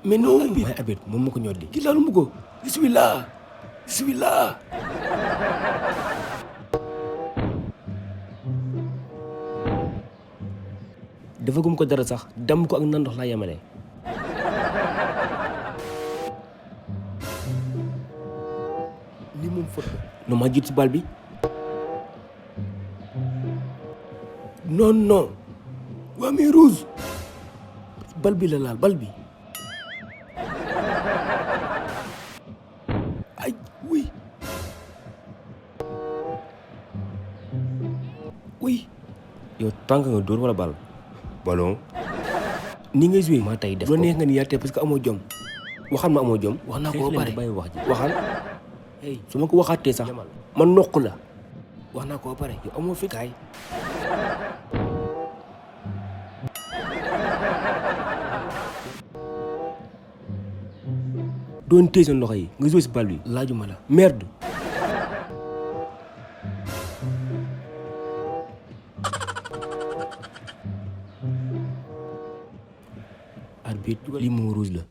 mais non may arbitre moom ma ko ñoddi. kii laalu mu ko bismillah bismillah. dafa gum ko dara sax dam ko ak nan ndox laa yemale. lii moom faute la. non maa jiit si bal bi. non non waa mais rouge bal bi la laal bal bi ay oui oui yow tànk nga dóor wala bal. ballon ni ngay joué maa tey def bu ko. la neex nga ni yaatee parce que amoo jom waxal ma amoo jom. wax naa ko ba pare bàyyi wax ji. waxal hey su ma ko waxaatee sax Jamal. ma noq la. wax naa ko ba pare yow amoo fi kaay doon téye seen loxo yi nga joué si bal bi. laajuma la merde. arbitre lii moom rouge la.